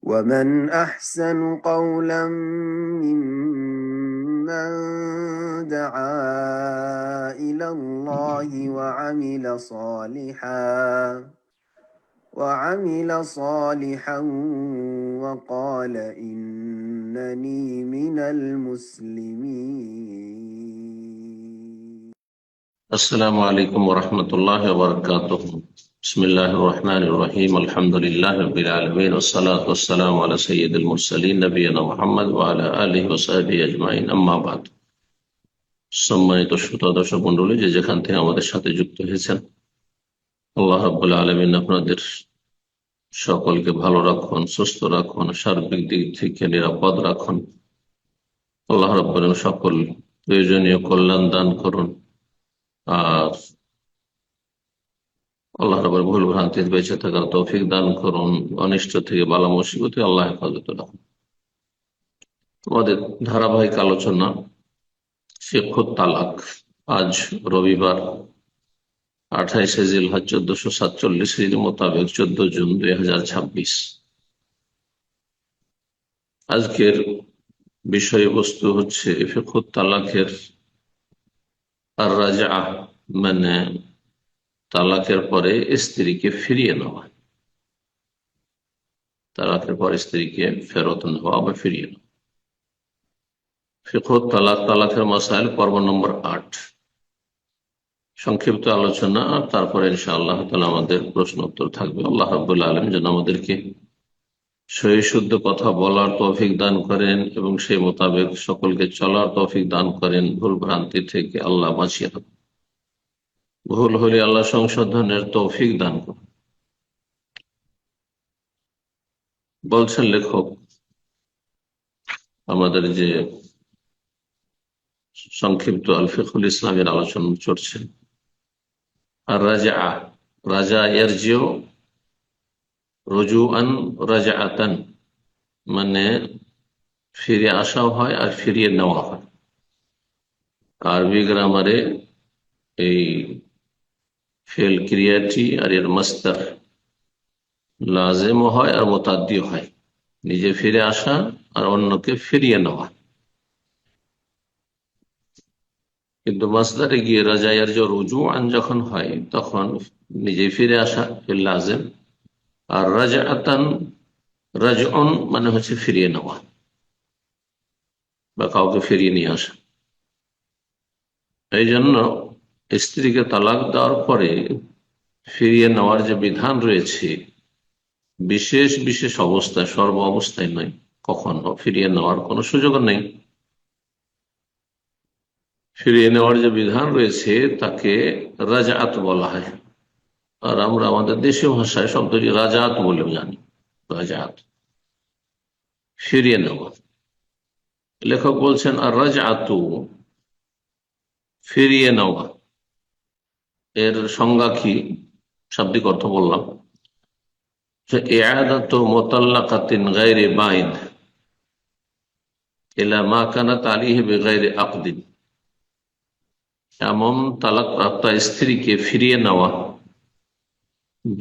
ومن أحسن قولا ممن دعا إلى الله وعمل صالحا وقال إنني من المسلمين. السلام عليكم ورحمة الله وبركاته. بسم الله الرحمن الرحيم. الحمد لله رب العالمين والصلاة والسلام على سيد المرسلين نبينا محمد وعلى آله وصحبه أجمعين. أما بعد, সম্মানিত শ্রোতা দর্শক মণ্ডলী, যে যেখান থেকে আমাদের সাথে যুক্ত হয়েছেন, আল্লাহ রাব্বুল আলামিন আপনাদের সকলকে ভালো রাখুন, সুস্থ রাখুন, সার্বিক দিক থেকে নিরাপদ রাখুন। আল্লাহ রাব্বুল আলামিন সকল প্রয়োজনীয় কল্যাণ দান করুন, আর আল্লাহ রাব্বুল ভুল ভ্রান্তিতে বেঁচে থাকার তৌফিক দান করুন, অনিষ্ট থেকে বালা মুসিবতে আল্লাহ হেফাজত রাখুন। আমাদের ধারাবাহিক আলোচনা ফিকহুত তালাক। আজ রবিবার 28 জিলহজ 1447 হিজরি মোতাবেক 14 জুন 2026। আজকের বিষয়বস্তু হচ্ছে ফিকহুত তালাকের আর রাজা, মানে তালাকের পরে স্ত্রীকে ফিরিয়ে নেওয়া, তালাকের পরে স্ত্রীকে ফেরত নেওয়া বা ফিরিয়ে নেওয়া। ফিকহুত তালাক, তালাকের মাসাইল, পর্ব নম্বর 8, সংক্ষিপ্ত আলোচনা, আর তারপরে ইনশাআল্লাহ তাআলা আমাদের প্রশ্ন উত্তর থাকবে। আল্লাহ রাব্বুল আলামিন যেন আমাদেরকে সহি শুদ্ধ কথা বলার তৌফিক দান করেন এবং সেই মোতাবেক সকলকে চলার তৌফিক দান করেন। ভুল ভ্রান্তি থেকে আল্লাহ বাঁচিয়ে রাখেন, ভুল হলে আল্লাহ সংশোধনের তৌফিক দান করেন। বলছেন লেখক, আমাদের যে সংক্ষিপ্ত আল ফিকহুল ইসলামের আলোচনা চলছে, আর রাজা, রাজা ইয়ারজিউ রুজুআন রাজআতান, মানে ফিরে আসাও হয় আর ফিরিয়ে নেওয়া হয়। আরবি গ্রামারে এই ফেল ক্রিয়াটি আর এর মাসদার লাজেমও হয় আর মুতাদ্দিও হয়, নিজে ফিরে আসা আর অন্যকে ফিরিয়ে নেওয়া। কিন্তু মাসদারে গিয়ে রাজায়ের যে রুজুআন যখন হয় তখন নিজে ফিরে আসা ফিল লাজেম, আর রাজআতান রাজউন মানে হচ্ছে ফিরিয়ে নেওয়া বা কাউকে ফিরিয়ে নিয়ে আসা। এই জন্য স্ত্রীকে তালাক দেওয়ার পরে ফিরিয়ে নেওয়ার যে বিধান রয়েছে, বিশেষ বিশেষ অবস্থায়, সর্ব অবস্থায় নয়, কখনো ফিরিয়ে নেওয়ার কোনো সুযোগ নেই। ফিরিয়ে নেওয়ার যে বিধান রয়েছে তাকে রাজাআত বলা হয়, আর আমরা আমাদের দেশীয় ভাষায় শব্দটি রাজাআত বলেও জানি। রাজাআত ফিরিয়ে নেওয়া। লেখক বলছেন, আর রাজআতু ফিরিয়ে নেওয়া এর সংজ্ঞা কি, শাব্দিক অর্থ বললাম যে ইআদাতু মুতাল্লাকাতিন গায়রি বাইন ইলা মা কানাত আলাইহি বিগায়রি আকদিন, এমন তালাক প্রাপ্ত স্ত্রীকে ফিরিয়ে নেওয়া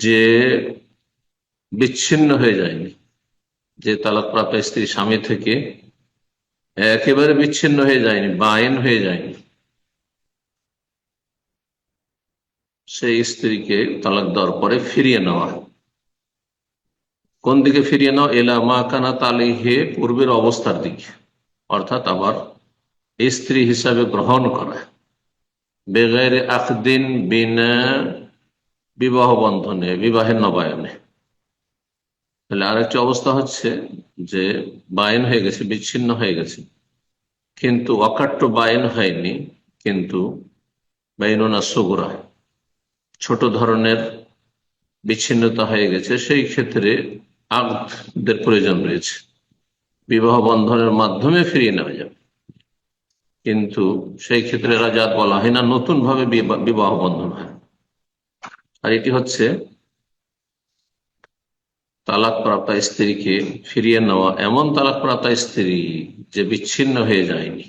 যে বিচ্ছিন্ন হয়ে যায়নি, যে তালাক প্রাপ্ত স্ত্রী স্বামী থেকে একেবারে বিচ্ছিন্ন হয়ে যায়নি, বাইন হয়ে যায়নি, সেই স্ত্রীকে তালাক দেওয়ার পরে ফিরিয়ে নেওয়া। কোন দিকে ফিরিয়ে নেওয়া? ইলা মা কানাত আলাইহি, পূর্বের অবস্থার দিকে, অর্থাৎ আবার স্ত্রী হিসাবে গ্রহণ করা, বেগাইরে আকদিন, বিনা বিবাহ বন্ধনে, বিবাহের নবায়নে। তাহলে আরেকটি অবস্থা হচ্ছে যে বাইন হয়ে গেছে, বিচ্ছিন্ন হয়ে গেছে, কিন্তু অকাট্য বাইন হয়নি, কিন্তু বাইনুনা সুগরা, ছোট ধরনের বিচ্ছিন্নতা হয়ে গেছে। সেই ক্ষেত্রে আকদের প্রয়োজন রয়েছে, বিবাহ বন্ধনের মাধ্যমে ফিরিয়ে নেওয়া যাবে, কিন্তু সেই ক্ষেত্রে রাজাত বলা হয় না, নতুন ভাবে বিবাহ বন্ধন হয়। আর এটি হচ্ছে তালাক প্রাপ্ত স্ত্রীকে ফিরিয়ে নেওয়া, এমন তালাক প্রাপ্ত স্ত্রী যে বিচ্ছিন্ন হয়ে যায়নি,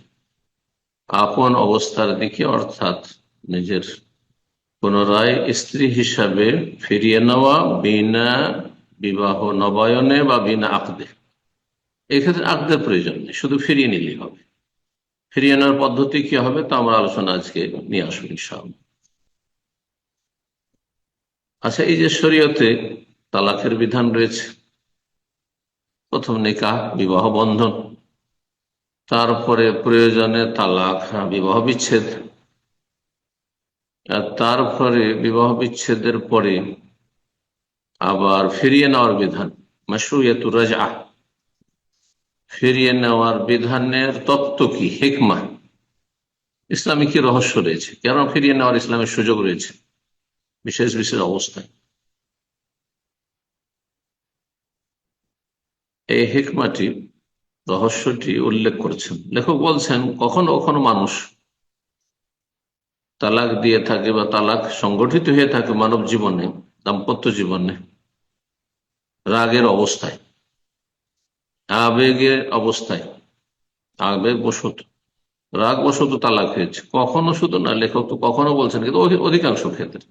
আপন অবস্থার দিকে, অর্থাৎ নিজের পুনরায় স্ত্রী হিসাবে ফিরিয়ে নেওয়া বিনা বিবাহ নবায়নে বা বিনা আকদে, এক্ষেত্রে আকদের প্রয়োজন নেই, শুধু ফিরিয়ে নিলেই হবে। ফিরিয়ে নেওয়ার পদ্ধতি কি হবে তা আমরা আলোচনা আজকে নিয়ে আসবো ইনশাআল্লাহ। আচ্ছা, এই যে শরীয়তে তালাকের বিধান রয়েছে, প্রথম নিকাহ বিবাহ বন্ধন, তারপরে প্রয়োজনে তালাক, বিবাহ বিচ্ছেদ, আর তারপরে বিবাহ বিচ্ছেদের পরে আবার ফিরিয়ে নেওয়ার বিধান, মাশরুইয়াতুর রাজআহ, ফিরিয়ে নেওয়ার বিধানের তত্ত্ব কি, হিকমা, ইসলামে কি রহস্য রয়েছে, কেন ফিরিয়ে নেওয়ার ইসলামের সুযোগ রয়েছে বিশেষ বিশেষ অবস্থায়। এই হিকমাটি, রহস্যটি উল্লেখ করেছেন লেখক। বলছেন, কখনো কখনো মানুষ তালাক দিয়ে থাকে বা তালাক সংগঠিত হয়ে থাকে মানব জীবনে, দাম্পত্য জীবনে রাগের অবস্থায়, আবেগের অবস্থায়, আবেগ বশত, রাগ বশত তালাক হয়েছে। কখনো শুধু না, লেখক তো কখনো বলছেন, কিন্তু অধিকাংশ ক্ষেত্রে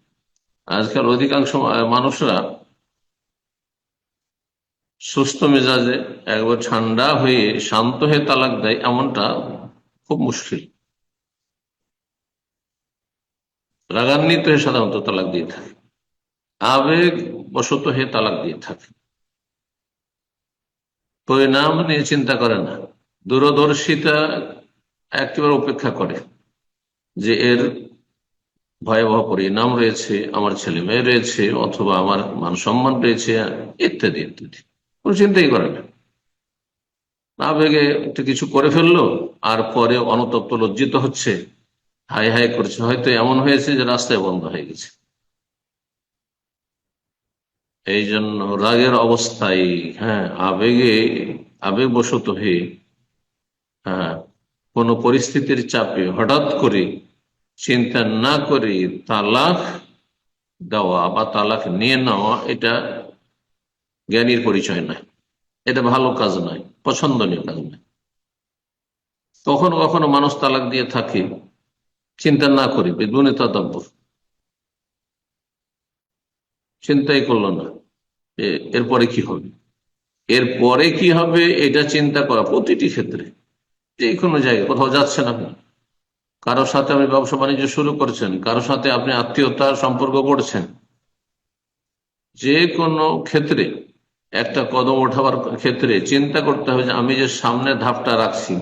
আজকাল অধিকাংশ মানুষরা সুস্থ মেজাজে একবার ঠান্ডা হয়ে শান্ত হয়ে তালাক দেয়, এমনটা খুব মুশকিল। রাগান্বিত হয়ে সাধারণত তালাক দিয়ে থাকে, আবেগ বশত হয়ে তালাক দিয়ে থাকে, পরিণাম নিয়ে চিন্তা করে না, দূরদর্শিতা একেবারে উপেক্ষা করে যে এর ভয়াবহ পরিণাম রয়েছে, আমার ছেলে মেয়ে রয়েছে, অথবা আমার মান সম্মান রয়েছে, ইত্যাদি ইত্যাদি, কোনো চিন্তাই করে না। আবেগে একটা কিছু করে ফেললো, আর পরে অনুতপ্ত লজ্জিত হচ্ছে, হাই হাই করছে, হয়তো এমন হয়েছে যে রাস্তায় বন্ধ হয়ে গেছে। এই জন্য রাগের অবস্থায়, হ্যাঁ, আবেগবশত হয়ে, হ্যাঁ, কোন পরিস্থিতির চাপে হঠাৎ করে চিন্তা না করে তালাক দেওয়া বা তালাক নিয়ে নেওয়া, এটা জ্ঞানীর পরিচয় নয়, এটা ভালো কাজ নয়, পছন্দনীয় কাজ নয়। কখনো কখনো মানুষ তালাক দিয়ে থাকে চিন্তা না করে, বিদুনে তাদাব্বুর, চিন্তাই করলো না যে এরপরে কি হবে, এরপরে কি হবে এটা চিন্তা করা প্রতিটি ক্ষেত্রে, যে কোনো জায়গায় কোথাও যাচ্ছেন আপনি, কারোর সাথে আপনি ব্যবসা বাণিজ্য শুরু করছেন, কারোর সাথে আপনি আত্মীয়তার সম্পর্ক করছেন, যে কোনো ক্ষেত্রে একটা কদম ওঠাবার ক্ষেত্রে চিন্তা করতে হবে যে আমি যে সামনে ধাপটা রাখছি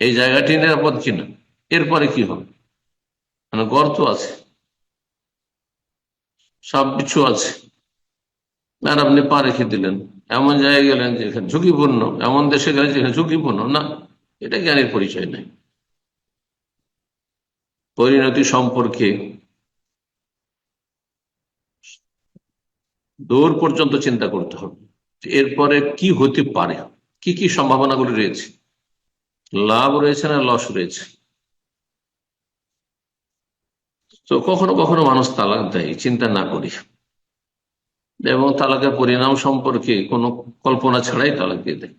এই জায়গাটি নিরাপদ কিনা, এরপরে কি হবে, মানে গর্ত আছে, সব কিছু আছে, আর আপনি পা রেখে দিলেন, এমন জায়গায় গেলেন যেখানে ঝুঁকিপূর্ণ, এমন দেশে গেলেন যেখানে ঝুঁকিপূর্ণ না, এটা জ্ঞানের পরিচয় নেই। পরিণতি সম্পর্কে দূর পর্যন্ত চিন্তা করতে হবে, এরপরে কি হতে পারে, কি কি সম্ভাবনাগুলি রয়েছে, লাভ রয়েছে না লস রয়েছে। তো কখনো কখনো মানুষ তালাক দেয় চিন্তা না করি, এবং তালাকের পরিণাম সম্পর্কে কোনো কল্পনা ছাড়াই তালাক দিয়ে দেয়।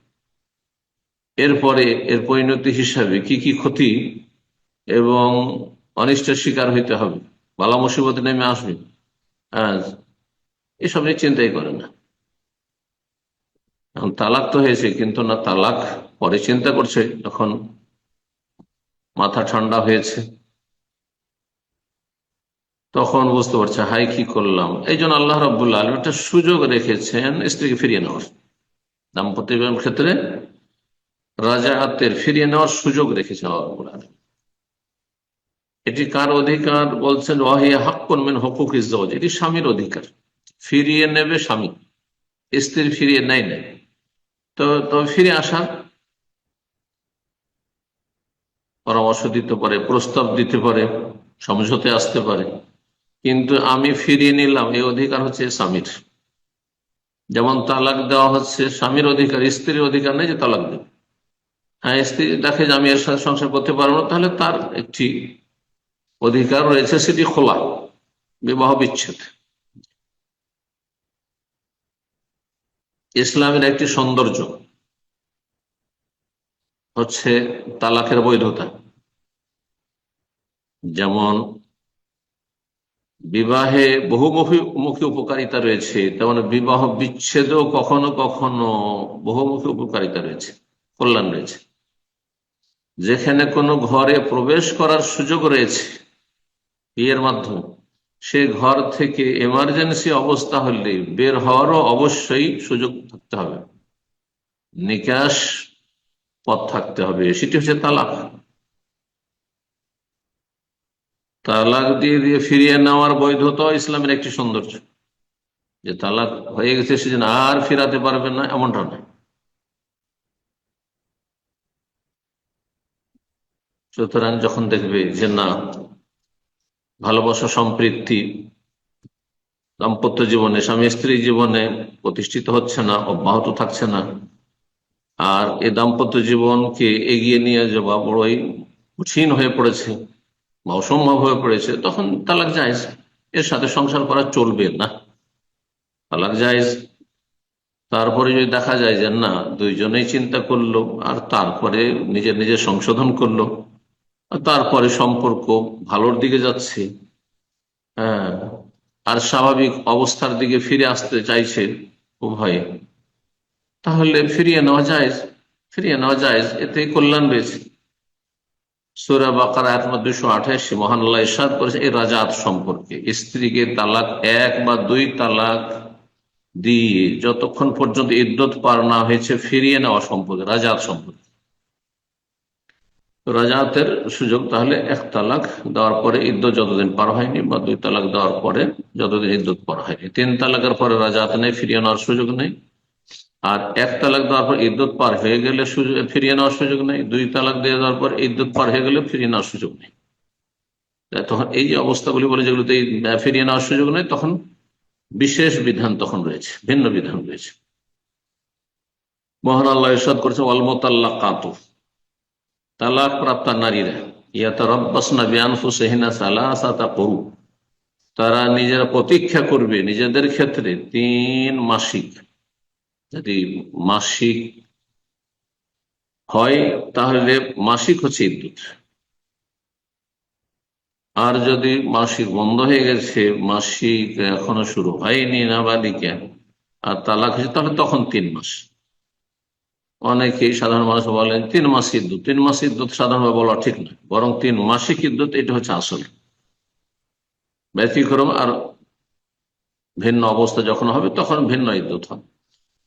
এরপরে এর পরিণতি হিসাবে কি কি ক্ষতি এবং অনিষ্টের শিকার হইতে হবে, বালা মুসিবতে নেমে আসবে, হ্যাঁ, এসব নিয়ে চিন্তাই করে না। এখন তালাক তো হয়েছে, কিন্তু না, তালাক পরে চিন্তা করছে, যখন মাথা ঠান্ডা হয়েছে তখন বুঝতে পারছে হাই কি করলাম। এই জন্য আল্লাহ রাব্বুল আলামিন একটা সুযোগ রেখেছেন স্ত্রীকে ফিরিয়ে নেওয়ার, দাম্পত্য জীবনের ক্ষেত্রে রাজাআতের ফিরিয়ে নেওয়ার সুযোগ রেখেছেন আল্লাহ রাব্বুল আলামিন। এটি কার অধিকার? বলছেন ওয়াহিয়া হাক্কুন মিন হুকুকিজ জাওজ, এটি স্বামীর অধিকার, ফিরিয়ে নেবে স্বামী, স্ত্রী ফিরিয়ে নেয় না। তো তবে ফিরে আসার পরামর্শ দিতে পারে, প্রস্তাব দিতে পারে, সমঝোতে আসতে পারে, কিন্তু আমি ফিরিয়ে নিলাম এই অধিকার হচ্ছে স্বামীর। যেমন তালাক দেওয়া হচ্ছে স্বামীর অধিকার, স্ত্রীর অধিকার নেই যে তালাক দেবে। হ্যাঁ, স্ত্রী দেখে যে আমি এর সাথে সংসার করতে পারবো না, তাহলে তার একটি অধিকার রয়েছে, সেটি খোলা, বিবাহ বিচ্ছেদ। ইসলামের একটি সৌন্দর্য হচ্ছে তালাকের বৈধতা। যেমন বিবাহে বহুমুখী উপকারিতা রয়েছে, তেমন বিবাহ বিচ্ছেদেও কখনো কখনো বহুমুখী উপকারিতা রয়েছে, কল্যাণ রয়েছে। যেখানে কোনো ঘরে প্রবেশ করার সুযোগ রয়েছে বিয়ের মাধ্যমে, সে ঘর থেকে এমার্জেন্সি অবস্থা হলে বের হওয়ারও অবশ্যই সুযোগ থাকতে হবে, নিকাশ পথ থাকতে হবে, সেটি হচ্ছে তালাক। তালাক দিয়ে দিয়ে ফিরিয়ে নেওয়ার বৈধতা ইসলামের একটি সৌন্দর্য, যে তালাক হয়ে গেছে সেজন্য আর ফিরাতে পারবে না এমনটা নয়। সুতরাং যখন দেখবে যে না, ভালোবাসা সম্পৃক্তি দাম্পত্য জীবনে, স্বামী স্ত্রী জীবনে প্রতিষ্ঠিত হচ্ছে না, অব্যাহত থাকছে না, আর এই দাম্পত্য জীবনকে এগিয়ে নিয়ে যাওয়া বড়ই কঠিন হয়ে পড়েছে বা অসম্ভব হয়ে পড়েছে, তখন তালাক জায়েজ। এর সাথে সংসার করা চলবে না, তালাক জায়েজ। তারপরে যদি দেখা যায় যে না, দুইজনেই চিন্তা করলো আর তারপরে নিজের নিজের সংশোধন করলো, আর তারপরে সম্পর্ক ভালোর দিকে যাচ্ছে, হ্যাঁ, আর স্বাভাবিক অবস্থার দিকে ফিরে আসতে চাইছে উভয়ে, তাহলে ফিরিয়ে নেওয়া যায়, এতে কল্যাণ রয়েছে। সূরা বাকারা আয়াত নম্বর 228 মহান আল্লাহ ইরশাদ করেছে এই রাজাত সম্পর্কে, স্ত্রীকে তালাক এক বা দুই তালাক দিয়ে যতক্ষণ পর্যন্ত ইদ্যত পার না হয়েছে ফিরিয়ে নেওয়া সম্পর্কে, রাজাত সম্পর্কে। রাজাতের সুযোগ তাহলে এক তালাক দেওয়ার পরে ইদ্যত যতদিন পার হয়নি, বা দুই তালাক দেওয়ার পরে যতদিন ইদ্যত পার হয়নি। তিন তালাকের পরে রাজাত নেই, ফিরিয়ে নেওয়ার সুযোগ নেই। আর এক তালাক দেওয়ার পর ইদ্যত পার হয়ে গেলে ফিরিয়ে নেওয়ার সুযোগ নেই। দুই তালাক দিয়ে দেওয়ার পর ইদ্যত পার হয়ে গেলে ফিরিয়ে নেওয়ার সুযোগ নেই। তখন এই যে অবস্থাগুলি বলে, যেগুলোতে ফিরিয়ে নেওয়ার সুযোগ নেই, তখন বিশেষ বিধান তখন রয়েছে, ভিন্ন বিধান রয়েছে। মহান আল্লাহ ইরশাদ করেছেন ওয়াল মুতাল্লাকাতু, তালাক প্রাপ্তা নারীরা, ইয়াতারাব্বাসনা বিআনফুসিহিন্না সালাসাতা কুরু, তারা নিজেরা প্রতীক্ষা করবে নিজেদের ক্ষেত্রে 3 মাসিক। যদি মাসিক হয় তাহলে মাসিক হচ্ছে ইদ্যুৎ, আর যদি মাসিক বন্ধ হয়ে গেছে, মাসিক এখনো শুরু হয়নি নাবালিকা, আর তালাক হয়েছে, তাহলে তখন 3 মাস। অনেকেই সাধারণ মানুষ বলেন 3 মাস ইদ্যুৎ। 3 মাস ইদ্যুৎ সাধারণভাবে বলা ঠিক নয়, বরং 3 মাসিক ইদ্যুৎ, এটা হচ্ছে আসল। ব্যতিক্রম আর ভিন্ন অবস্থা যখন হবে তখন ভিন্ন ইদ্যুৎ হবে।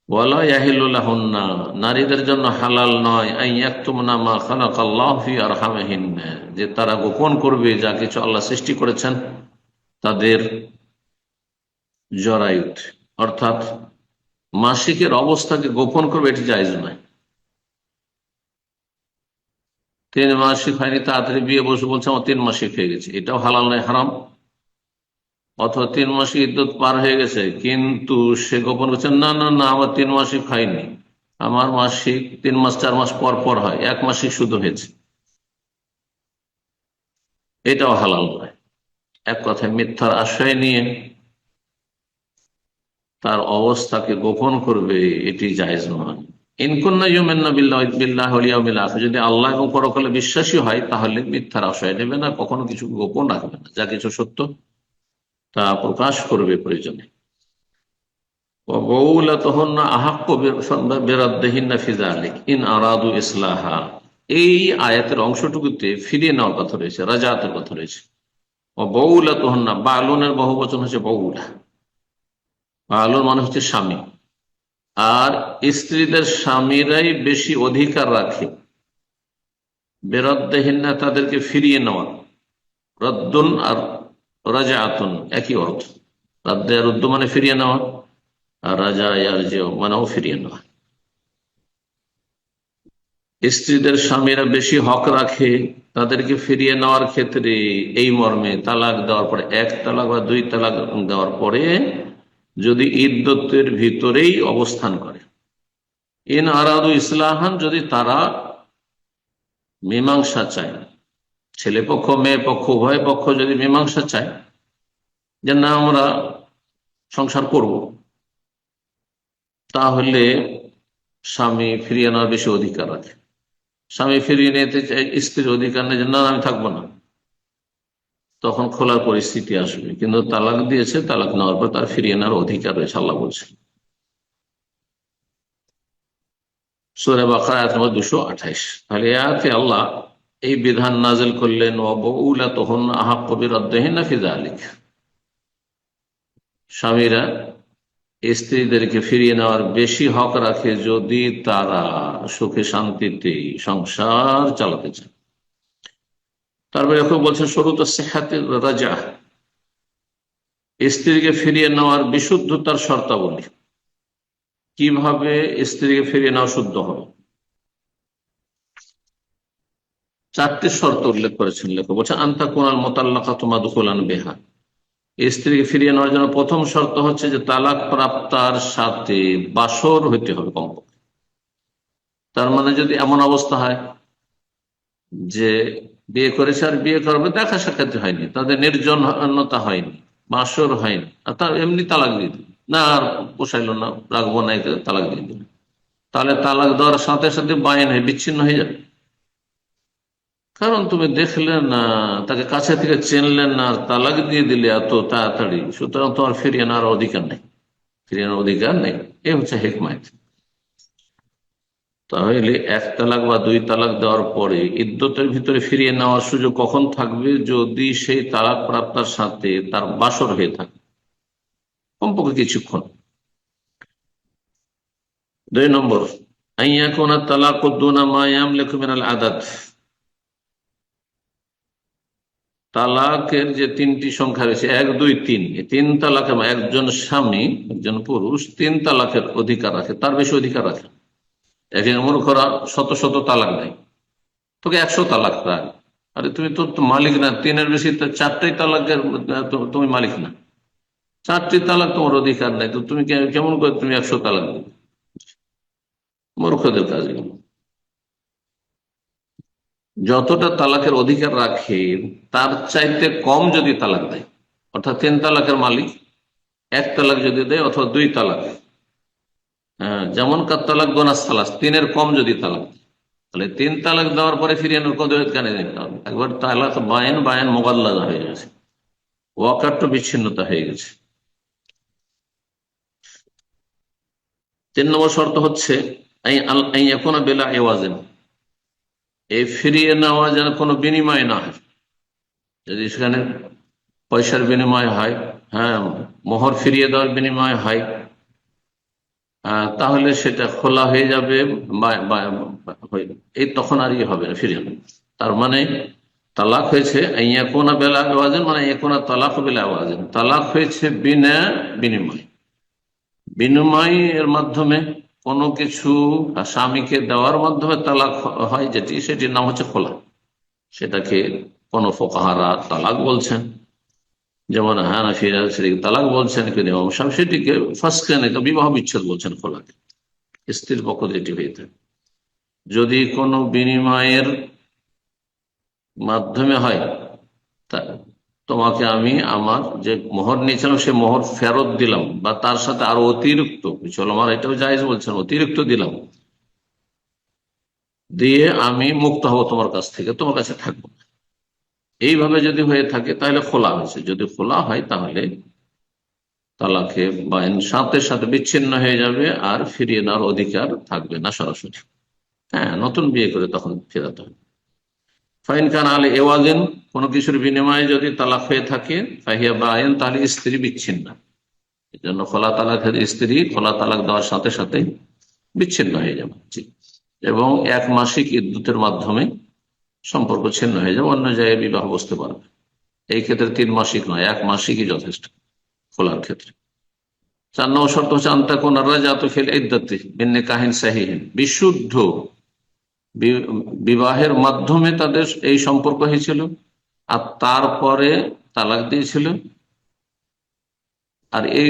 ওয়ালা ইয়াহিল্লু লাহুন্না, নারীদের জন্য হালাল নয়, আন ইয়াকতুমনা মা খালাকাল্লাহু ফি আরহামিহিন্না, যে তারা গোপন করবে যা কিছু আল্লাহ সৃষ্টি করেছেন তাদের জরায়ুতে, অর্থাৎ মাসিকের অবস্থাকে গোপন করবে, এটি জায়েজ নয়। 3 মাসিক হয়নি, তাড়াতাড়ি বিয়ে বসে বলছে আমার 3 মাসিক হয়ে গেছে, এটাও হালাল নয়, হারাম। অথবা 3 মাসিক ইদ্যত পার হয়ে গেছে কিন্তু সে গোপন করছে না না না আমার 3 মাসিক হয়নি, আমার মাসিক 3 মাস 4 মাস পর পর হয়, 1 মাসিক শুধু হয়েছে, এটাও হালাল নয়। এক কথায় মিথ্যার আশ্রয় নিয়ে তার অবস্থাকে গোপন করবে, এটি জায়েজ নয়। ইনকুন্না ইউমিন্না বিল্লাহি ওয়াল ইয়াউমিল আখির, যদি আল্লাহ এবং পরকালে বিশ্বাসী হয় তাহলে মিথ্যার আশ্রয় নেবে না, কখনো কিছু গোপন রাখবে না, যা কিছু সত্য তা প্রকাশ করবে প্রয়োজনে। এই আয়াতের অংশটুকুতে ফিরিয়ে নেওয়ার কথা রয়েছে, রাজাতের কথা রয়েছে। বউলাতুহুন্না, বালুনের বহুবচন হচ্ছে বউলা, বালুন মানে হচ্ছে স্বামী, আর স্ত্রীদের স্বামীরাই বেশি অধিকার রাখে বেরদ্দেহিন্না, তাদেরকে ফিরিয়ে নেওয়া। রদ্দুন আর রাজাআতুন একই অর্থ, রাদ্দে আর রদ্দু মানে ফিরিয়ে নেওয়া, আর রাজা ইয়ারজিউ মানেও ফিরিয়ে নেওয়া। স্ত্রীদের স্বামীরা বেশি হক রাখে তাদেরকে ফিরিয়ে নেওয়ার ক্ষেত্রে, এই মর্মে তালাক দেওয়ার পরে, 1 তালাক বা 2 তালাক দেওয়ার পরে যদি ইদ্যতের ভিতরেই অবস্থান করে। ইন আরাদু ইসলাহান, যদি তারা মীমাংসা চায়, ছেলে পক্ষ মেয়ে পক্ষ উভয় পক্ষ যদি মীমাংসা চায় যে না আমরা সংসার করব, তাহলে স্বামী ফিরিয়ে নেওয়ার বেশি অধিকার রাখে। স্বামী ফিরিয়ে নিতে চাই, স্ত্রীর অধিকার নেই যে না আমি থাকবো না, তখন খোলার পরিস্থিতি আসবে, কিন্তু তালাক দিয়েছে, তালাক নেওয়ার পর তার ফিরিয়ে নেওয়ার অধিকার রয়েছে, আল্লাহ বলছে। সূরা বাকারা আয়াত নম্বর 228। তাহলে আয়াতে আল্লাহ এই বিধান নাযিল করলেন, ওয়া বুউলাতুহুন্না আহাক্কু বিরাদ্দিহিন্না ফি যালিক, স্বামীরা স্ত্রীদেরকে ফিরিয়ে নেওয়ার বেশি হক রাখে যদি তারা সুখে শান্তিতে সংসার চালাতে চায়। তারপরে এখন বলছেন শুরুত সিহাতির রাজা, স্ত্রীকে ফিরিয়ে নেওয়ার বিশুদ্ধতার শর্তাবলী। কিভাবে স্ত্রীকে ফিরিয়ে নেওয়া শুদ্ধ হবে? 4টি শর্ত উল্লেখ করেছেন লেখক। বলছেন আনতা কুনাল মুতাল্লাকাতু মাদখুলান বিহা, স্ত্রীকে ফিরিয়ে নেওয়ার জন্য প্রথম শর্ত হচ্ছে যে তালাক প্রাপ্তার সাথে বাসর হইতে হবে কমপক্ষে। তার মানে যদি এমন অবস্থা হয় যে বিয়ে করেছে আর বিয়ে করবে, দেখা সাক্ষাৎ হয়নি, তাদের নির্জনতা হয়নি, বাসর হয়নি, আর তার এমনি তালাক দিয়ে দিল, না আর পোষাইল না, রাখবো না, তালাক দিয়ে দিল, তাহলে তালাক দেওয়ার সাথে সাথে বায়েন হয়ে বিচ্ছিন্ন হয়ে যাবে। কারণ তুমি দেখলে না, তাকে কাছে থেকে চিনলেন না, আর তালাক দিয়ে দিলে এত তাড়াতাড়ি, সুতরাং তোমার ফিরিয়ে নেওয়ার অধিকার নেই, ফিরিয়ে নেওয়ার অধিকার নেই। এ হচ্ছে হিকমাত। তাহলে 1 তালাক বা 2 তালাক দেওয়ার পরে ইদ্যতের ভিতরে ফিরিয়ে নেওয়ার সুযোগ কখন থাকবে? যদি সেই তালাক প্রাপ্তার সাথে তার বাসর হয়ে থাকে কমপক্ষে কিছুক্ষণ। 2 নম্বর, আইয়াকুনা তালাকু দুনা মা ইয়ামলিকু মিনাল আদাদ, তালাকের যে 3টি সংখ্যা রয়েছে 1, 2, 3, এই 3 তালাকে, একজন স্বামী, একজন পুরুষ 3 তালাকের অধিকার রাখে, তার বেশি অধিকার রাখে। একজন মূর্খরা শত শত তালাক দেয়, তোকে 100 তালাক প্রায়, আরে তুমি তো মালিক না, 3-এর বেশি, 4টি তালাকের তুমি মালিক না, 4টি তালাক তোমার অধিকার নেই, তো তুমি কেমন করে তুমি 100 তালাক দেবে? মূর্খদের কাজ এগুলো। যতটা তালাকের অধিকার রাখে তার চাইতে কম যদি তালাক দেয়, অর্থাৎ 3 তালাকের মালিক 1 তালাক যদি দেয় অথবা 2 তালাক, হ্যাঁ, যেমন কাত তালাক গোনা সালাস, 3-এর কম যদি তালাক দেয়, তাহলে 3 তালাক দেওয়ার পরে ফিরিয়ে আনার কত কেন দিতে হবে? একবার তালাক বায়েন বায়েন মোগাল্লাদা হয়ে গেছে, ওয়াকার তো বিচ্ছিন্নতা হয়ে গেছে। 3 নম্বর শর্ত হচ্ছে আইয়াকুনা বিলা ইওয়াজিন, এই ফিরিয়ে নেওয়া যেন কোনো বিনিময় না হয়। যদি সেখানে পয়সার বিনিময় হয়, হ্যাঁ, মোহর ফিরিয়ে দেওয়ার বিনিময় হয়, তাহলে সেটা খোলা হয়ে যাবে, এই তখন আর ইয়ে হবে না, ফিরিয়ে নেবে। তার মানে তালাক হয়েছে আইয়াকুনা বিলা ইওয়াজিন, মানে আইয়াকুনা তালাক বিলা ইওয়াজিন, তালাক হয়েছে বিনা বিনিময়। বিনিময়ের মাধ্যমে কোনো কিছু স্বামীকে দেওয়ার মাধ্যমে তালাক হয়, সেটির নাম হচ্ছে খোলা। সেটাকে কোন ফুকাহারা তালাক বলছেন, যেমন হানাফিরা সেটিকে তালাক বলছেন, কিন্তু ইমাম সাহেব সেটিকে ফাসকে, বিবাহ বিচ্ছেদ বলছেন খোলাকে, স্ত্রীর পক্ষ যেটি হয়ে থাকে। যদি কোনো বিনিময়ের মাধ্যমে হয়, তোমাকে আমি আমার যে মোহর নিয়েছিলাম সে মোহর ফেরত দিলাম, বা তার সাথে আরো অতিরিক্ত কিছু, আমার এটাও জায়েজ বলছেন, অতিরিক্ত দিলাম, দিয়ে আমি মুক্ত হব তোমার কাছ থেকে, তোমার কাছে থাকবো, এইভাবে যদি হয়ে থাকে তাহলে খোলা হয়েছে। যদি খোলা হয় তাহলে তালাকে বায়েন সাথে সাথে বিচ্ছিন্ন হয়ে যাবে, আর ফিরিয়ে নেওয়ার অধিকার থাকবে না সরাসরি। হ্যাঁ, নতুন বিয়ে করে তখন ফেরাতে হবে। ফাইন খান আলে এওয়াজেন, কোনো কিছুর বিনিময়ে যদি তালাক হয়ে থাকে, ফাহিয়া বায়েন, তাহলে স্ত্রী বিচ্ছিন্ন। এই জন্য খোলা তালাকের স্ত্রী খোলা তালাক দেওয়ার সাথে সাথে বিচ্ছিন্ন হয়ে যাবে, এবং 1 মাসিক ইদ্যুতের মাধ্যমে সম্পর্ক ছিন্ন হয়ে যাবে, অন্য জায়গায় বিবাহ বসতে পারবে। এই ক্ষেত্রে 3 মাসিক নয়, 1 মাসিকই যথেষ্ট খোলার ক্ষেত্রে। 4 নম্বর শর্ত হচ্ছে আনতাকুন রাজাতু ফিল ইদ্দাতি বিন নিকাহিন সাহিহিন, বিশুদ্ধ বিবাহের মাধ্যমে তাদের এই সম্পর্ক হয়েছিল, আর তারপরে তালাক দিয়েছিল, আর এই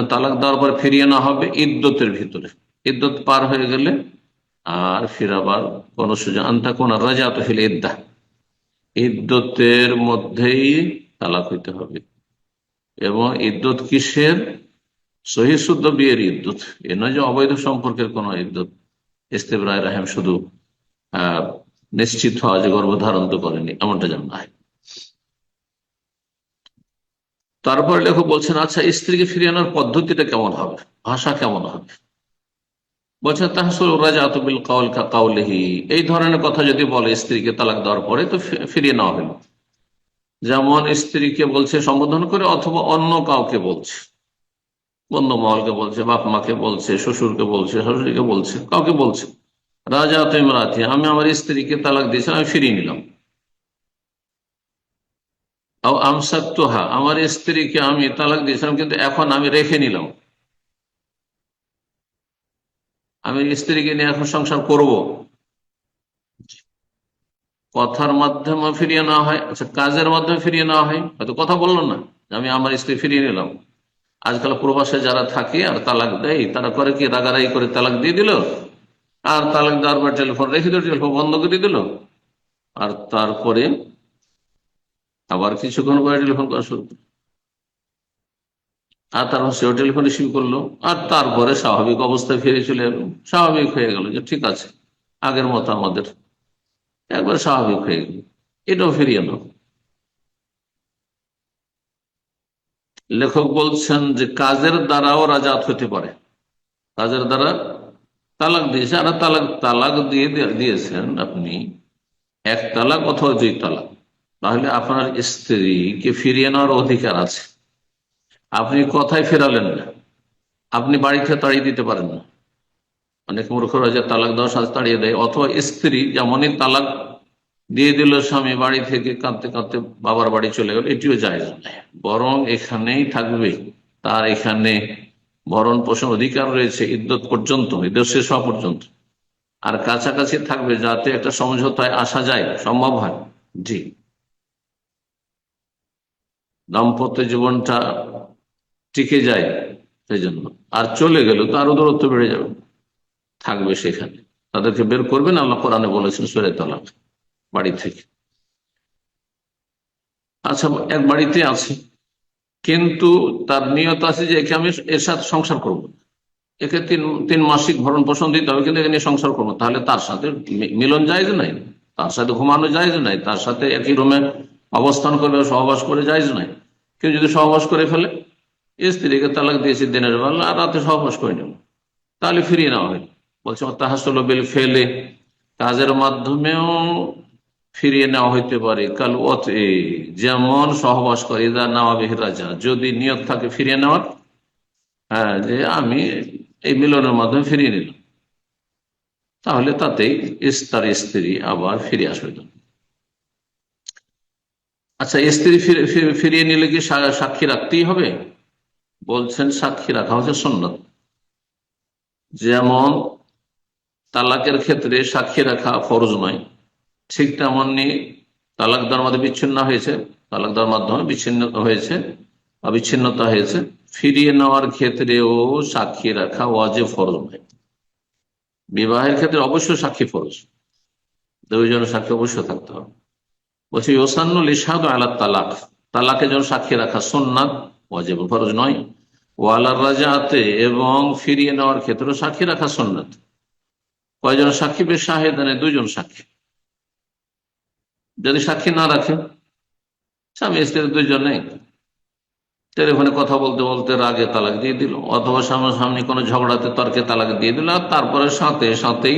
তালাক দেওয়ার পর ফিরিয়ে না হবে ইদ্যতের ভিতরে, ইদ্যত পার হয়ে গেলে আর ফিরাবার কোন সুযোগ। আনতাকুন রাজাতু ফিল ইদ্দাহ, ইদ্যতের মধ্যেই তালাক হইতে হবে। এবং ইদ্যত কিসের? সহি শুদ্ধ বিয়ের ইদ্যত, এ নয় যে অবৈধ সম্পর্কের কোন ইদ্যত, ইস্তেবরায়ে রাহিম শুধু নিশ্চিত হওয়া যে গর্ভধারণ তো করেনি, এমনটা যেন না হয়। তারপরে লেখক বলছেন, আচ্ছা স্ত্রীকে ফিরিয়ে আনার পদ্ধতিটা কেমন হবে, ভাষা কেমন হবে? বলছেন তাহসুল রাজাতু বিল কাউল কা কাউলিহি, এই ধরনের কথা যদি বলে স্ত্রীকে তালাক দেওয়ার পরে, তো ফিরিয়ে নেওয়া হলো। যেমন স্ত্রীকে বলছে সম্বোধন করে, অথবা অন্য কাউকে বলছে, বন্ধু মহলকে বলছে, বাপ মাকে বলছে, শ্বশুরকে বলছে, শাশুড়িকে বলছে, কাউকে বলছে, রাজা তো ইমরাতি, আমি আমার স্ত্রীকে তালাক দিয়েছিলাম, আমি ফিরিয়ে নিলাম। আমসাকতুহা, আমার স্ত্রীকে আমি তালাক দিয়েছিলাম কিন্তু এখন আমি রেখে নিলাম, আমি স্ত্রীকে নিয়ে এখন সংসার করব। কথার মাধ্যমে ফিরিয়ে নেওয়া হয়। আচ্ছা, কাজের মাধ্যমে ফিরিয়ে নেওয়া হয়, হয়তো কথা বললো না যে আমি আমার স্ত্রী ফিরিয়ে নিলাম। আজকাল প্রবাসে যারা থাকে আর তালাক দেয়, তারা করে কি, রাগারাগি করে তালাক দিয়ে দিল, আর তালাক দেওয়ার পর টেলিফোন রেখে দিল, টেলিফোন বন্ধ করে দিল, আর তারপরে আবার কিছুক্ষণ পরে টেলিফোন করা শুরু করলো, আর তারপর সেও টেলিফোন রিসিভ করলো, আর তারপরে স্বাভাবিক অবস্থায় ফিরে চলে এলো, স্বাভাবিক হয়ে গেল যে ঠিক আছে, আগের মতো আমাদের একবার স্বাভাবিক হয়ে গেল। এটাও ফিরিয়ে নাও। লেখক বলছেন যে কাজের দ্বারাও রাজাত হতে পারে, কাজের দ্বারা তালাক দিয়েছে, আর তালাক তালাক দিয়েছেন আপনি এক তালাক অথবা দুই তালাক, তাহলে আপনার স্ত্রীকে ফিরিয়ে নেওয়ার অধিকার আছে। আপনি কথায় ফেরালেন না, আপনি বাড়িতে তাড়িয়ে দিতে পারেন না। অনেক মূর্খরা যে তালাক দেওয়ার সাথে তাড়িয়ে দেয়, অথবা স্ত্রী যেমনই তালাক দিয়ে দিল, স্বামী বাড়ি থেকে কাঁদতে কাঁদতে বাবার বাড়ি চলে গেল, এটিও জায়েজ নয়। বরং এখানেই থাকবে, তার এখানে ভরণ পোষণ অধিকার রয়েছে ইদ্যত পর্যন্ত, ইদ্যত শেষ হওয়া পর্যন্ত, আর কাছাকাছি থাকবে যাতে একটা সমঝোতায় আসা যায়, সম্ভব হয়। জি, দাম্পত্য জীবনটা টিকে যায় সেই জন্য। আর চলে গেল তো আরো দূরত্ব বেড়ে যাবে, থাকবে সেখানে, তাদেরকে বের করবেন, আল্লাহ কোরআনে বলেছেন সূরা তালাক, বাড়ি থেকে। আচ্ছা, এক বাড়িতে আছে, কিন্তু তার নিয়ত আছে যে একে আমি এর সাথে সংসার করব, একে তিন তিন মাসিক ভরণ পোষণ দিতে হবে, কিন্তু একে নিয়ে সংসার করবো, তাহলে তার সাথে মিলন জায়েজ নাই, তার সাথে ঘুমানো জায়েজ নাই, তার সাথে একই রুমে অবস্থান করবে, সহবাস করে জায়েজ নাই। কেউ যদি সহবাস করে ফেলে, স্ত্রীকে তালাক দিয়েছে দিনের বেলা আর রাতে সহবাস করে নেব, তাহলে ফিরিয়ে নেওয়া হয়। বলছে তাহাসুল বিল ফেলে, কাজের মাধ্যমেও ফিরিয়ে নেওয়া হইতে পারে। কাল যেমন সহবাস করে, ইদা নেওয়া রাজা, যদি নিয়ত থাকে ফিরিয়ে নেওয়ার, হ্যাঁ, যে আমি এই মিলনের মাধ্যমে ফিরিয়ে নিলাম, তাহলে তাতেই তার স্ত্রী আবার ফিরে আসবে না। আচ্ছা, স্ত্রী ফিরিয়ে নিলে কি সাক্ষী রাখতেই হবে? বলছেন সাক্ষী রাখা হচ্ছে সুন্নত। যেমন তালাকের ক্ষেত্রে সাক্ষী রাখা ফরজ নয়, ঠিক তেমনি তালাক দেওয়ার মাধ্যমে বিচ্ছিন্ন হয়েছে, তালাক দেওয়ার মাধ্যমে বিচ্ছিন্ন হয়েছে, অবিচ্ছিন্নতা হয়েছে, ফিরিয়ে নেওয়ার ক্ষেত্রেও সাক্ষী রাখা ওয়াজিব, ফরজ নয়। বিবাহের ক্ষেত্রে অবশ্যই সাক্ষী ফরজ, দুইজনের সাক্ষী অবশ্যই থাকতে হবে। বলছি ওসান্নুল ইশহাদু আলা তালাক, তালাকের জন্য সাক্ষী রাখা সুন্নাত, ওয়াজিব, ফরজ নয়। ওয়ালার রাজাতে, এবং ফিরিয়ে নেওয়ার ক্ষেত্রে সাক্ষী রাখা সুন্নাত। কয়জন সাক্ষী? বেশ শাহেদানে, দুইজন সাক্ষী। যদি সাক্ষী না রাখে, স্বামী স্ত্রী দুইজনে টেলিফোনে কথা বলতে বলতে রাগে তালাক দিয়ে দিল, অথবা সামনাসামনি কোনো ঝগড়াতে তর্কে তালাক দিয়ে দিল, আর তারপরে সাথে সাথেই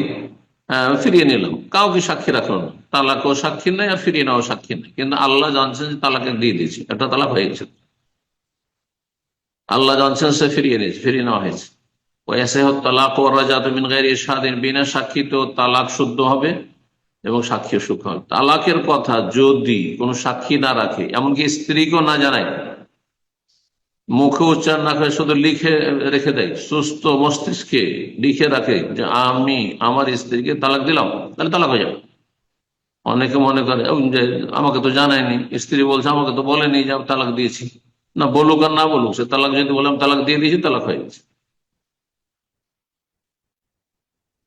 ফিরিয়ে নিলাম, কাউকে সাক্ষী রাখলো না, তালাকও সাক্ষী নেই আর ফিরিয়ে নেওয়া সাক্ষী নেই, কিন্তু আল্লাহ জানছেন যে তালাকে দিয়ে দিয়েছে, একটা তালাক হয়ে গেছে, আল্লাহ জানছেন সে ফিরিয়ে নিয়েছে, ফিরিয়ে নেওয়া হয়েছে। তালাক ও রাজাত মিন গায়রি ইশহাদিন, বিনা সাক্ষী তো তালাক শুদ্ধ হবে এবং সাক্ষী সুখ হবে। তালাকের কথা যদি কোনো সাক্ষী না রাখে, এমনকি স্ত্রীকেও না জানায়, মুখে উচ্চারণ না করে শুধু লিখে রেখে দেয়, সুস্থ মস্তিষ্কে লিখে রাখে যে আমি আমার স্ত্রীকে তালাক দিলাম, তাহলে তালাক হয়ে যাবে। অনেকে মনে করে যে আমাকে তো জানায়নি, স্ত্রী বলছে আমাকে তো বলেনি যে আমি তালাক দিয়েছি। না, বলুক আর না বলুক, সে তালাক যদি বলে আমি তালাক দিয়ে দিয়েছি, তালাক হয়ে গেছে।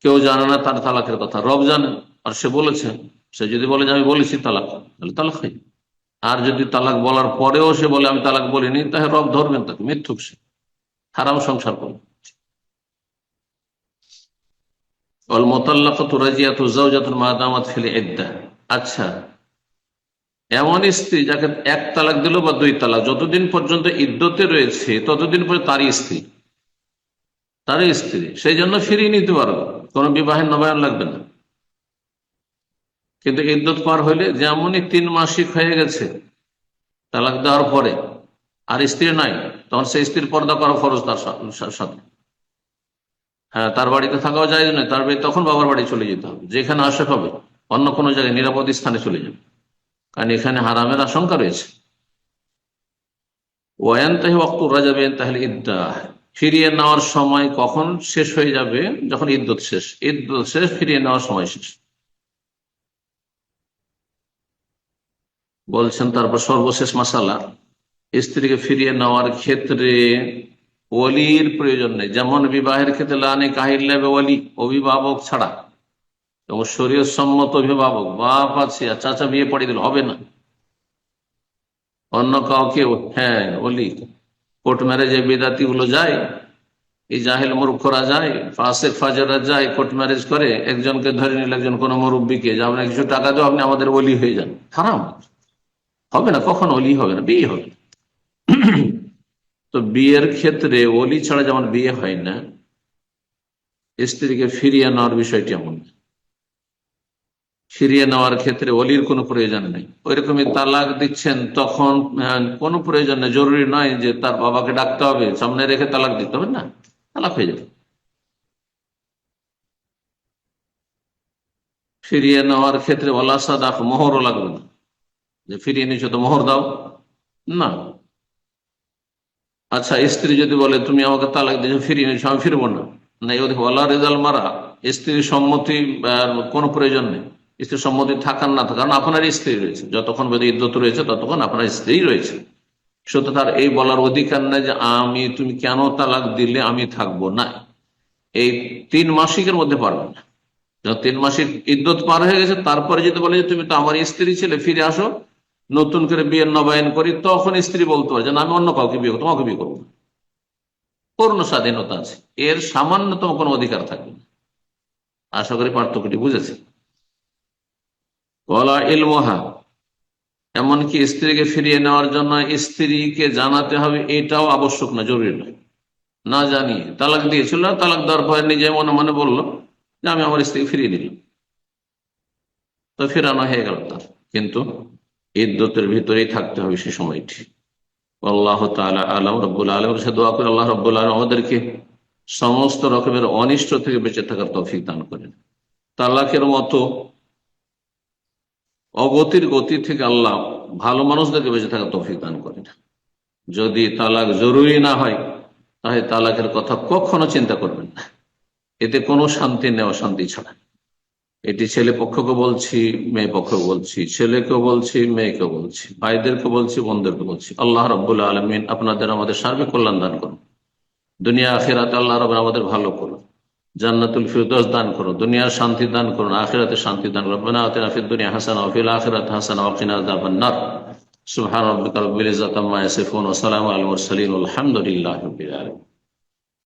কেউ জানে না তার তালাকের কথা, রব জানে, আর সে বলেছে। সে যদি বলে যে আমি বলেছি তালাক, তাহলে তালাক হয়। আর যদি তালাক বলার পরেও সে বলে আমি তালাক বলিনি, তাহলে রব ধরবেন তাকে, মিথ্যুক, সে হারাম সংসার করবে। আচ্ছা, এমন স্ত্রী যাকে এক তালাক দিল বা দুই তালাক, যতদিন পর্যন্ত ইদ্যতে রয়েছে ততদিন পর্যন্ত তারই স্ত্রী, সেই জন্য ফিরিয়ে নিতে পারবে, কোনো বিবাহের নবায়ন লাগবে না। কিন্তু ইদ্যত পার হইলে, যেমনই 3 মাসিক হয়ে গেছে তালাক দেওয়ার পরে, আর স্ত্রী নাই, তখন সেই স্ত্রীর পর্দা করা ফরজ তার সাথে। হ্যাঁ, তার বাড়িতে থাকাও যায় না, তার বাড়ি তখন বাবার বাড়ি চলে যেতে হবে, যেখানে আশা হবে, অন্য কোনো জায়গায় নিরাপদ স্থানে চলে যাবে, কারণ এখানে হারামের আশঙ্কা রয়েছে। ওয়ায়ান্তাহি ওয়াক্তু রাজাবে তাহলে ইদ্দাহ, ফিরিয়ে নেওয়ার সময় কখন শেষ হয়ে যাবে? যখন ইদ্যত শেষ, ফিরিয়ে নেওয়ার সময় শেষ। বলছেন তারপর সর্বশেষ মাসালা, স্ত্রীকে ফিরিয়ে নেওয়ার ক্ষেত্রে ওলির প্রয়োজন নেই। যেমন বিবাহের ক্ষেত্রে লানে কাহিল্লাবে ওলি, অভিভাবক ছাড়া, এবং শরীয়ত সম্মত অভিভাবক, বাপ আছে আর চাচা বিয়ে পড়িয়ে দিল, হবে না। অন্য কাউকে, হ্যাঁ, ওলি, কোর্ট ম্যারেজে বিদাতি গুলো যায়, এই জাহেল মূর্খরা যায়, ফাসেক ফাজেররা যায়, কোর্ট ম্যারেজ করে, একজনকে ধরে নিল, একজন কোনো মুরব্বীকে, যে আপনার কিছু টাকা দাও, আপনি আমাদের ওলি হয়ে যান। হারাম, হবে না, কখন ওলি হবে না, বিয়ে হবে। তো বিয়ের ক্ষেত্রে ওলি ছাড়া যেমন বিয়ে হয় না, স্ত্রীকে ফিরিয়ে নেওয়ার বিষয়টি এমন। ফিরিয়ে নেওয়ার ক্ষেত্রে ওলির কোনো প্রয়োজন নেই। ওই রকমই তালাক দিচ্ছেন তখন কোনো প্রয়োজন নেই, জরুরি নয় যে তার বাবাকে ডাকতে হবে, সামনে রেখে তালাক দিতে হবে, না, তালাক হয়ে যাবে। ফিরিয়ে নেওয়ার ক্ষেত্রে ওলা সাদাক, মোহরও লাগবে না, যে ফিরিয়ে নিচ্ছ তো মোহর দাও, না। আচ্ছা, স্ত্রী যদি বলে তুমি আমাকে তালাক দিয়েছো, ফিরিয়ে নিচ্ছ, আমি ফিরবো না, না, ওলা রেজাল মারা, স্ত্রীর সম্মতি কোনো প্রয়োজন নেই। স্ত্রীর সম্মতি থাকার না থাকার, কারণ আপনার স্ত্রী রয়েছে, যতক্ষণ পর্যন্ত ইদ্যত রয়েছে ততক্ষণ আপনার স্ত্রী রয়েছে। সুতরাং তার এই বলার অধিকার নেই যে তুমি কেন তালাক দিলে আমি থাকবো না। এই 3 মাসিকের মধ্যে পারবে না। যখন 3 মাসিক ইদ্যত পার হয়ে গেছে, তারপরে যদি বলে যে তুমি তো আমার স্ত্রী ছিলে, ফিরে আসো, নতুন করে বিয়ের নবায়ন করি, তখন স্ত্রী বলতে পারে যে না, আমি অন্য কাউকে বিয়ে করবো, তোমাকে বিয়ে করবো না। পূর্ণ স্বাধীনতা আছে, এর সামান্যতম কোনো অধিকার থাকবে না। আশা করি পার্থক্যটি বুঝেছে। বলা ইলমোহা, এমনকি স্ত্রীকে ফিরিয়ে নেওয়ার জন্য স্ত্রীকে জানাতে হবে, এটাও আবশ্যক না, জরুরি নয়। না জানিয়ে তালাক দিয়েছিল, তালাক দেওয়ার পরে নিজে মনে মনে বললো যে আমি আমার স্ত্রীকে ফিরিয়ে দিলাম, তো ফেরানো হয়ে গেল তার, কিন্তু ইদ্যতের ভিতরেই থাকতে হবে সে সময়টি। আল্লাহ তাআলা আলাম। রব্বুল আলামিনের কাছে দোয়া করে আল্লাহ রব্বুল আলামিন আমাদেরকে সমস্ত রকমের অনিষ্ট থেকে বেঁচে থাকার তৌফিক দান করেন। তালাকের মতো অগতির গতি থেকে আল্লাহ ভালো মানুষদেরকে বেঁচে থাকার তৌফিক দান করেন। যদি তালাক জরুরি না হয়, তাহলে তালাকের কথা কখনো চিন্তা করবেন না, এতে কোনো শান্তি নেই, অশান্তি ছাড়া। এটি ছেলে পক্ষকে বলছি, মেয়ে পক্ষকে বলছি, ছেলেকেও বলছি, মেয়েকেও বলছি, ভাইদেরকে বলছি, বোনদেরকে বলছি। আল্লাহ রাব্বুল আলামিন আপনাদের আমাদের সার্বিক কল্যাণ দান করুন, দুনিয়া আখিরাতে আল্লাহ রাব্বুল আমাদের ভালো করুন, জান্নাতুল ফিরদৌস দান করুন, দুনিয়ার শান্তি দান করুন, আখিরাতে শান্তি দান করুন। রব্বানা আতিনা ফিদ দুনিয়া হাসানা ওয়া ফিল আখিরাতি হাসানা ওয়া কিনা আযাবান নার। সুবহান রাব্বিকা রাব্বিল ইজ্জাতি আম্মা ইয়াসিফুন ওয়া সালামুন আলাল মুরসালিন ওয়া আলহামদুলিল্লাহি রাব্বিল আলামিন।